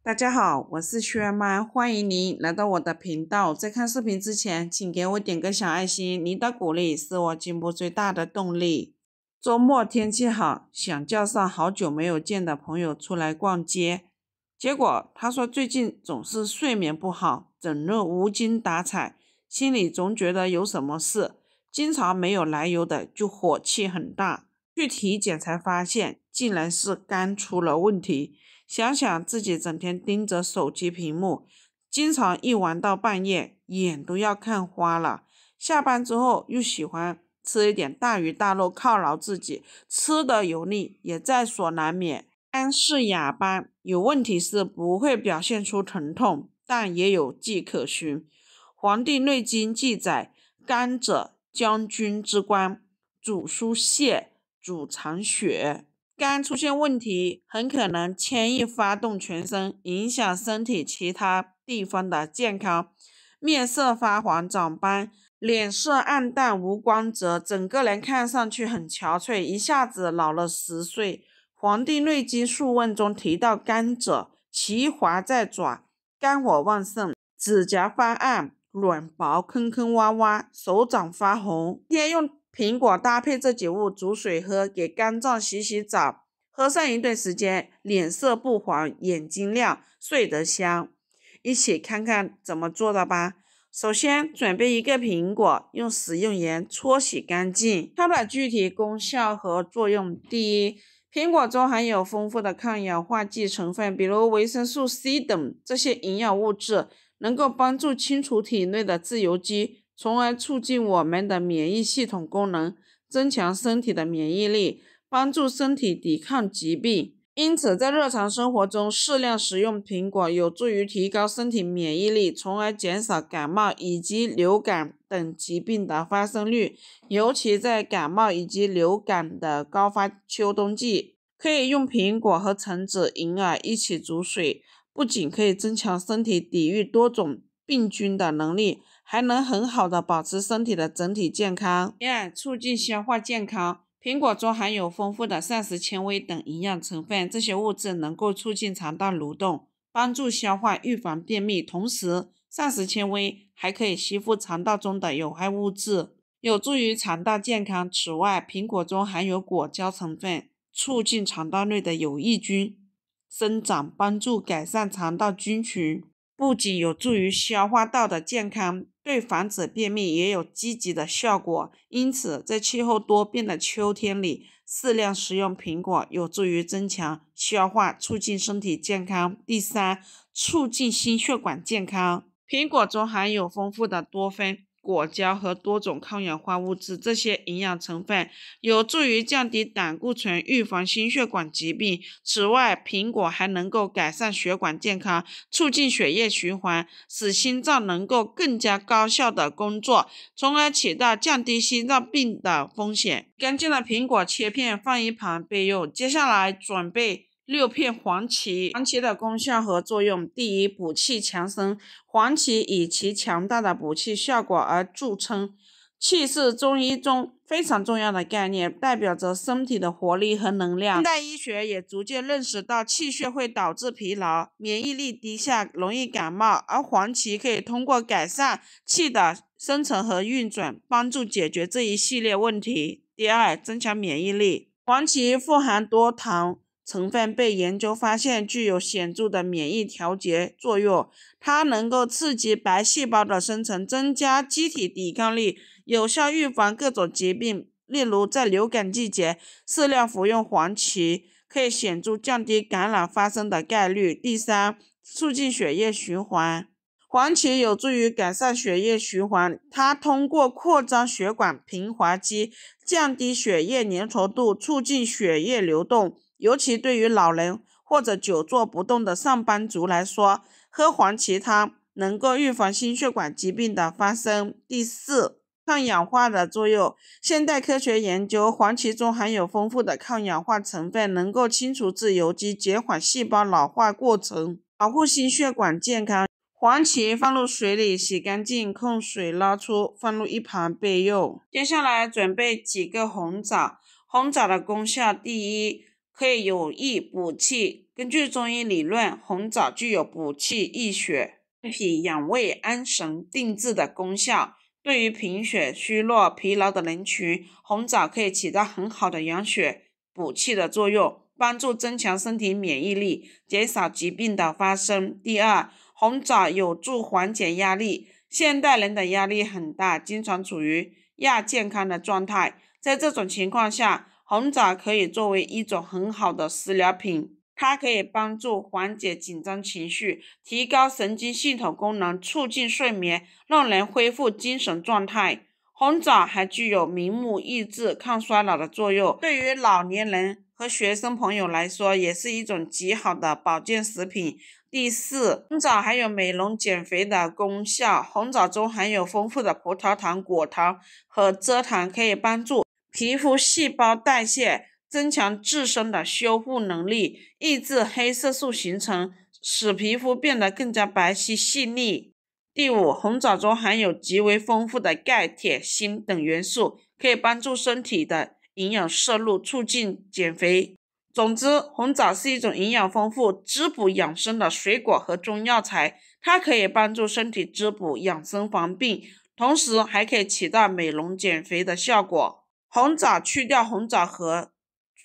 大家好，我是薛妈，欢迎您来到我的频道。在看视频之前，请给我点个小爱心，您的鼓励是我进步最大的动力。周末天气好，想叫上好久没有见的朋友出来逛街，结果他说最近总是睡眠不好，整日无精打采，心里总觉得有什么事，经常没有来由的就火气很大。去体检才发现，竟然是肝出了问题。想想自己整天盯着手机屏幕，经常一玩到半夜，眼都要看花了。下班之后又喜欢吃一点大鱼大肉犒劳自己，吃的油腻也在所难免。肝是哑巴，有问题是不会表现出疼痛，但也有迹可循。《黄帝内经》记载，肝者将军之官，主疏泄，主藏血。肝出现问题，很可能牵一发动全身，影响身体其他地方的健康。面色发黄长斑，脸色暗淡无光泽，整个人看上去很憔悴，一下子老了10岁。《黄帝内经素问》中提到，肝者其华在爪，肝火旺盛，指甲发暗，软薄，坑坑洼洼，手掌发红。天用苹果搭配这几物煮水喝，给肝脏洗澡，喝上一段时间，脸色不黄，眼睛亮，睡得香。一起看看怎么做的吧。首先准备一个苹果，用食用盐搓洗干净。它的具体功效和作用：第一，苹果中含有丰富的抗氧化剂成分，比如维生素 C 等，这些营养物质能够帮助清除体内的自由基，从而促进我们的免疫系统功能，增强身体的免疫力，帮助身体抵抗疾病。因此在日常生活中适量食用苹果，有助于提高身体免疫力，从而减少感冒以及流感等疾病的发生率。尤其在感冒以及流感的高发秋冬季，可以用苹果和橙子、银耳一起煮水，不仅可以增强身体抵御多种病菌的能力，还能很好的保持身体的整体健康。第二，促进消化健康。苹果中含有丰富的膳食纤维等营养成分，这些物质能够促进肠道蠕动，帮助消化，预防便秘。同时，膳食纤维还可以吸附肠道中的有害物质，有助于肠道健康。此外，苹果中含有果胶成分，促进肠道内的有益菌生长，帮助改善肠道菌群，不仅有助于消化道的健康，对防止便秘也有积极的效果。因此，在气候多变的秋天里，适量食用苹果有助于增强消化，促进身体健康。第三，促进心血管健康。苹果中含有丰富的多酚、果胶和多种抗氧化物质，这些营养成分有助于降低胆固醇，预防心血管疾病。此外，苹果还能够改善血管健康，促进血液循环，使心脏能够更加高效的工作，从而起到降低心脏病的风险。干净的苹果切片放一旁备用。接下来准备6片黄芪。黄芪的功效和作用：第一，补气强身。黄芪以其强大的补气效果而著称，气是中医中非常重要的概念，代表着身体的活力和能量。现代医学也逐渐认识到气血会导致疲劳、免疫力低下，容易感冒，而黄芪可以通过改善气的生成和运转，帮助解决这一系列问题。第二，增强免疫力。黄芪富含多糖成分，被研究发现具有显著的免疫调节作用，它能够刺激白细胞的生成，增加机体抵抗力，有效预防各种疾病。例如在流感季节，适量服用黄芪可以显著降低感染发生的概率。第三，促进血液循环。黄芪有助于改善血液循环，它通过扩张血管平滑肌，降低血液粘稠度，促进血液流动。尤其对于老人或者久坐不动的上班族来说，喝黄芪汤能够预防心血管疾病的发生。第四，抗氧化的作用。现代科学研究，黄芪中含有丰富的抗氧化成分，能够清除自由基，减缓细胞老化过程，保护心血管健康。黄芪放入水里洗干净，控水捞出，放入一旁备用。接下来准备几个红枣。红枣的功效：第一，可以有益补气。根据中医理论，红枣具有补气益血、健脾养胃、安神定志的功效。对于贫血、虚弱、疲劳的人群，红枣可以起到很好的养血、补气的作用，帮助增强身体免疫力，减少疾病的发生。第二，红枣有助缓解压力。现代人的压力很大，经常处于亚健康的状态，在这种情况下，红枣可以作为一种很好的食疗品。它可以帮助缓解紧张情绪，提高神经系统功能，促进睡眠，让人恢复精神状态。红枣还具有明目益智、抗衰老的作用，对于老年人和学生朋友来说，也是一种极好的保健食品。第四，红枣还有美容减肥的功效。红枣中含有丰富的葡萄糖、果糖和蔗糖，可以帮助皮肤细胞代谢，增强自身的修复能力，抑制黑色素形成，使皮肤变得更加白皙细腻。第五，红枣中含有极为丰富的钙、铁、锌等元素，可以帮助身体的营养摄入，促进减肥。总之，红枣是一种营养丰富、滋补养生的水果和中药材，它可以帮助身体滋补、养生防病，同时还可以起到美容减肥的效果。红枣去掉红枣核，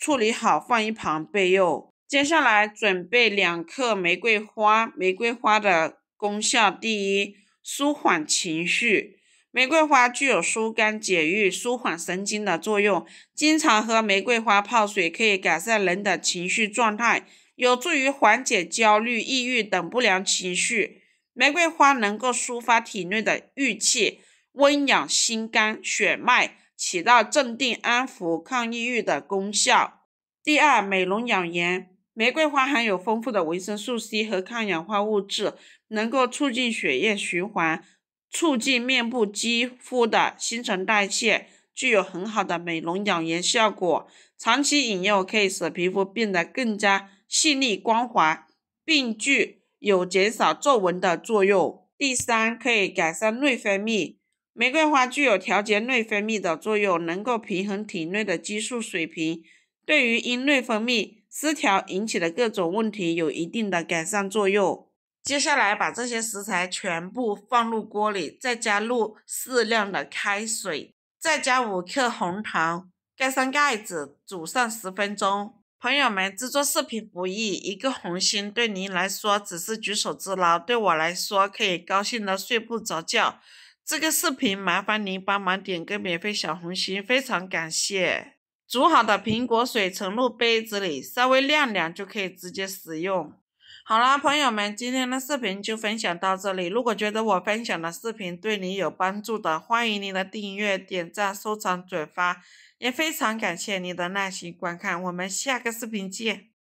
处理好放一旁备用。接下来准备2克玫瑰花。玫瑰花的功效：第一，舒缓情绪。玫瑰花具有疏肝解郁、舒缓神经的作用，经常喝玫瑰花泡水可以改善人的情绪状态，有助于缓解焦虑、抑郁等不良情绪。玫瑰花能够抒发体内的郁气，温养心肝、血脉，起到镇定、安抚、抗抑郁的功效。第二，美容养颜。玫瑰花含有丰富的维生素 C 和抗氧化物质，能够促进血液循环，促进面部肌肤的新陈代谢，具有很好的美容养颜效果。长期饮用可以使皮肤变得更加细腻光滑，并具有减少皱纹的作用。第三，可以改善内分泌。玫瑰花具有调节内分泌的作用，能够平衡体内的激素水平，对于因内分泌失调引起的各种问题有一定的改善作用。接下来把这些食材全部放入锅里，再加入适量的开水，再加5克红糖，盖上盖子，煮上10分钟。朋友们，制作视频不易，一个红心对您来说只是举手之劳，对我来说可以高兴的睡不着觉。这个视频麻烦您帮忙点个免费小红心，非常感谢。煮好的苹果水盛入杯子里，稍微晾凉就可以直接食用。好啦，朋友们，今天的视频就分享到这里。如果觉得我分享的视频对你有帮助的，欢迎您的订阅、点赞、收藏、转发，也非常感谢你的耐心观看。我们下个视频见。